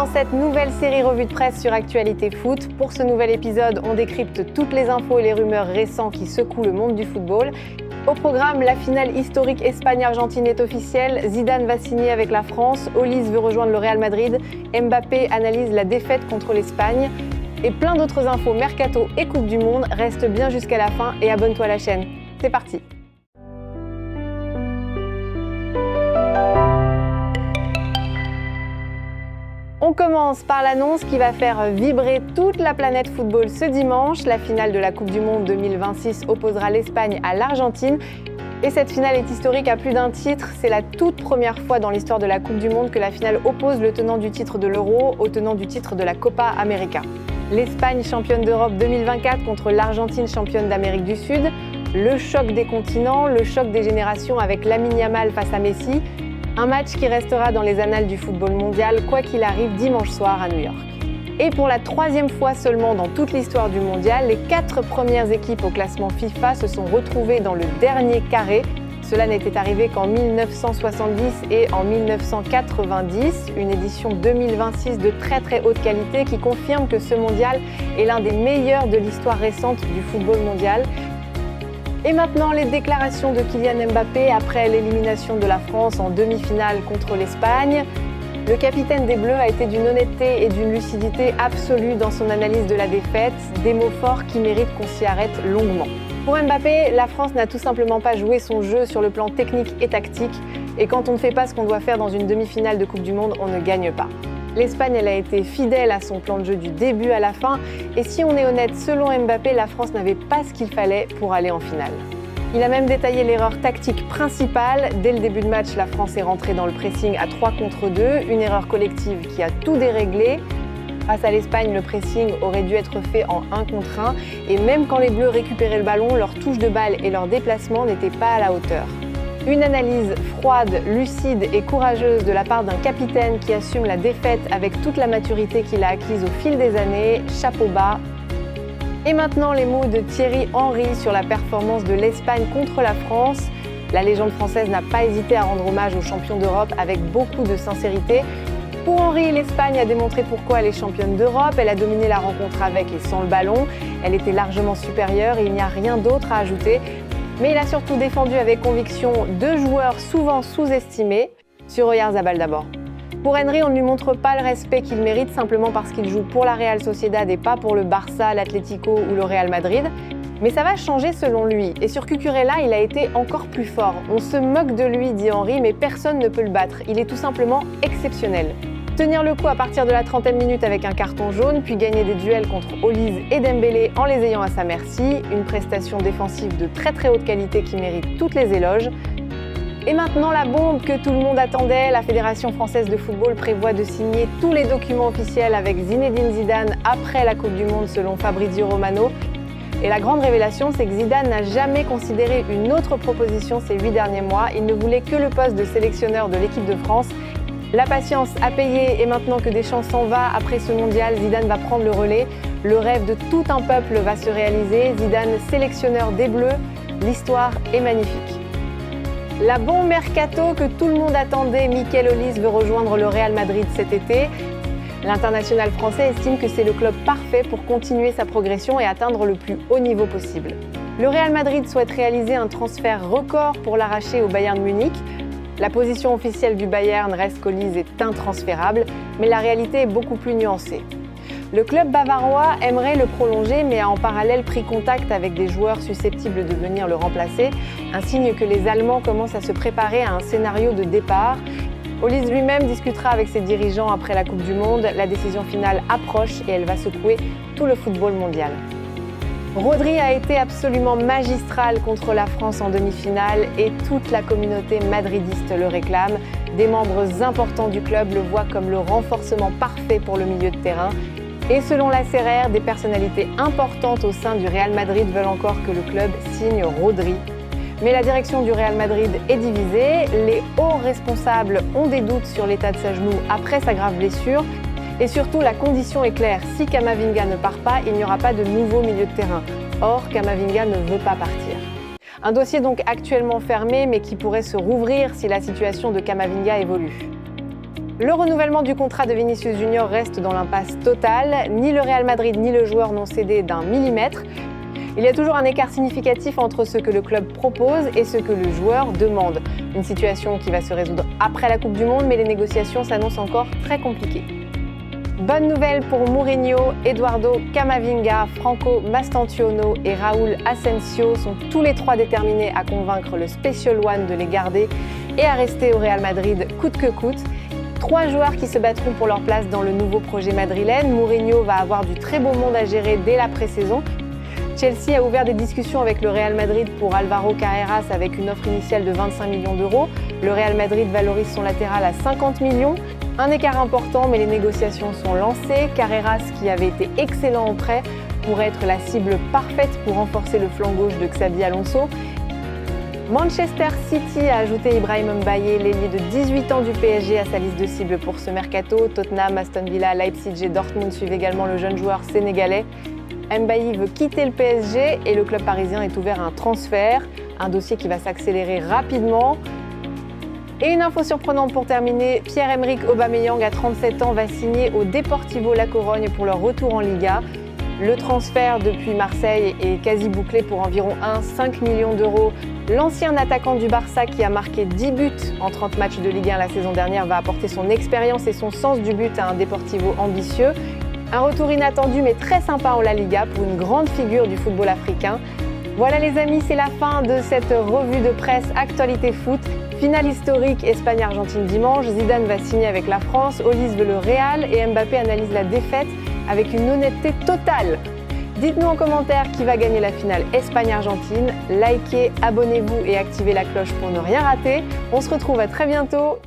dans cette nouvelle série revue de presse sur Actualité Foot. Pour ce nouvel épisode, on décrypte toutes les infos et les rumeurs récentes qui secouent le monde du football. Au programme, la finale historique Espagne-Argentine est officielle. Zidane va signer avec la France. Olise veut rejoindre le Real Madrid. Mbappé analyse la défaite contre l'Espagne. Et plein d'autres infos mercato et Coupe du Monde. Reste bien jusqu'à la fin et abonne-toi à la chaîne. C'est parti! On commence par l'annonce qui va faire vibrer toute la planète football ce dimanche. La finale de la Coupe du Monde 2026 opposera l'Espagne à l'Argentine. Et cette finale est historique à plus d'un titre. C'est la toute première fois dans l'histoire de la Coupe du Monde que la finale oppose le tenant du titre de l'Euro au tenant du titre de la Copa América. L'Espagne championne d'Europe 2024 contre l'Argentine championne d'Amérique du Sud. Le choc des continents, le choc des générations avec Lamine Yamal face à Messi. Un match qui restera dans les annales du football mondial, quoi qu'il arrive dimanche soir à New York. Et pour la troisième fois seulement dans toute l'histoire du mondial, les 4 premières équipes au classement FIFA se sont retrouvées dans le dernier carré. Cela n'était arrivé qu'en 1970 et en 1990, une édition 2026 de très haute qualité qui confirme que ce mondial est l'un des meilleurs de l'histoire récente du football mondial. Et maintenant, les déclarations de Kylian Mbappé après l'élimination de la France en demi-finale contre l'Espagne. Le capitaine des Bleus a été d'une honnêteté et d'une lucidité absolue dans son analyse de la défaite, des mots forts qui méritent qu'on s'y arrête longuement. Pour Mbappé, la France n'a tout simplement pas joué son jeu sur le plan technique et tactique, et quand on ne fait pas ce qu'on doit faire dans une demi-finale de Coupe du Monde, on ne gagne pas. L'Espagne, elle a été fidèle à son plan de jeu du début à la fin, et si on est honnête, selon Mbappé, la France n'avait pas ce qu'il fallait pour aller en finale. Il a même détaillé l'erreur tactique principale. Dès le début de match, la France est rentrée dans le pressing à 3 contre 2, une erreur collective qui a tout déréglé. Face à l'Espagne, le pressing aurait dû être fait en 1 contre 1, et même quand les Bleus récupéraient le ballon, leur touche de balle et leur déplacement n'étaient pas à la hauteur. Une analyse froide, lucide et courageuse de la part d'un capitaine qui assume la défaite avec toute la maturité qu'il a acquise au fil des années. Chapeau bas. Et maintenant, les mots de Thierry Henry sur la performance de l'Espagne contre la France. La légende française n'a pas hésité à rendre hommage aux champions d'Europe avec beaucoup de sincérité. Pour Henry, l'Espagne a démontré pourquoi elle est championne d'Europe. Elle a dominé la rencontre avec et sans le ballon. Elle était largement supérieure et il n'y a rien d'autre à ajouter. Mais il a surtout défendu avec conviction 2 joueurs souvent sous-estimés. Sur Oyarzabal d'abord. Pour Henry, on ne lui montre pas le respect qu'il mérite simplement parce qu'il joue pour la Real Sociedad et pas pour le Barça, l'Atlético ou le Real Madrid. Mais ça va changer selon lui. Et sur Cucurella, il a été encore plus fort. On se moque de lui, dit Henry, mais personne ne peut le battre. Il est tout simplement exceptionnel. Tenir le coup à partir de la 30e minute avec un carton jaune, puis gagner des duels contre Olise et Dembélé en les ayant à sa merci. Une prestation défensive de très haute qualité qui mérite toutes les éloges. Et maintenant, la bombe que tout le monde attendait, la Fédération française de football prévoit de signer tous les documents officiels avec Zinedine Zidane après la Coupe du Monde selon Fabrizio Romano. Et la grande révélation, c'est que Zidane n'a jamais considéré une autre proposition ces 8 derniers mois. Il ne voulait que le poste de sélectionneur de l'équipe de France. La patience a payé et maintenant que Deschamps s'en va après ce mondial, Zidane va prendre le relais. Le rêve de tout un peuple va se réaliser. Zidane, sélectionneur des Bleus, l'histoire est magnifique. La bombe mercato que tout le monde attendait, Mikel Olise veut rejoindre le Real Madrid cet été. L'international français estime que c'est le club parfait pour continuer sa progression et atteindre le plus haut niveau possible. Le Real Madrid souhaite réaliser un transfert record pour l'arracher au Bayern Munich. La position officielle du Bayern reste qu'Olise est intransférable, mais la réalité est beaucoup plus nuancée. Le club bavarois aimerait le prolonger, mais a en parallèle pris contact avec des joueurs susceptibles de venir le remplacer, un signe que les Allemands commencent à se préparer à un scénario de départ. Olise lui-même discutera avec ses dirigeants après la Coupe du Monde. La décision finale approche et elle va secouer tout le football mondial. Rodri a été absolument magistral contre la France en demi-finale et toute la communauté madridiste le réclame. Des membres importants du club le voient comme le renforcement parfait pour le milieu de terrain. Et selon la CRR, des personnalités importantes au sein du Real Madrid veulent encore que le club signe Rodri. Mais la direction du Real Madrid est divisée. Les hauts responsables ont des doutes sur l'état de sa genou après sa grave blessure. Et surtout, la condition est claire. Si Camavinga ne part pas, il n'y aura pas de nouveau milieu de terrain. Or, Camavinga ne veut pas partir. Un dossier donc actuellement fermé, mais qui pourrait se rouvrir si la situation de Camavinga évolue. Le renouvellement du contrat de Vinicius Junior reste dans l'impasse totale. Ni le Real Madrid ni le joueur n'ont cédé d'un millimètre. Il y a toujours un écart significatif entre ce que le club propose et ce que le joueur demande. Une situation qui va se résoudre après la Coupe du Monde, mais les négociations s'annoncent encore très compliquées. Bonne nouvelle pour Mourinho, Eduardo Camavinga, Franco Mastantuono et Raúl Asensio sont tous les trois déterminés à convaincre le Special One de les garder et à rester au Real Madrid coûte que coûte. 3 joueurs qui se battront pour leur place dans le nouveau projet madrilène. Mourinho va avoir du très beau monde à gérer dès la pré-saison. Chelsea a ouvert des discussions avec le Real Madrid pour Álvaro Carreras avec une offre initiale de 25 millions d'euros. Le Real Madrid valorise son latéral à 50 millions. Un écart important, mais les négociations sont lancées. Carreras, qui avait été excellent en prêt, pourrait être la cible parfaite pour renforcer le flanc gauche de Xabi Alonso. Manchester City a ajouté Ibrahim Mbaye, l'ailier de 18 ans du PSG, à sa liste de cibles pour ce mercato. Tottenham, Aston Villa, Leipzig et Dortmund suivent également le jeune joueur sénégalais. Mbaye veut quitter le PSG et le club parisien est ouvert à un transfert, un dossier qui va s'accélérer rapidement. Et une info surprenante pour terminer, Pierre-Emerick Aubameyang, à 37 ans, va signer au Deportivo La Corogne pour leur retour en Liga. Le transfert depuis Marseille est quasi bouclé pour environ 5 millions d'euros. L'ancien attaquant du Barça, qui a marqué 10 buts en 30 matchs de Ligue 1 la saison dernière, va apporter son expérience et son sens du but à un Deportivo ambitieux. Un retour inattendu mais très sympa en La Liga pour une grande figure du football africain. Voilà les amis, c'est la fin de cette revue de presse Actualité Foot. Finale historique Espagne-Argentine dimanche, Zidane va signer avec la France, Olise veut le Real et Mbappé analyse la défaite avec une honnêteté totale. Dites-nous en commentaire qui va gagner la finale Espagne-Argentine. Likez, abonnez-vous et activez la cloche pour ne rien rater. On se retrouve à très bientôt.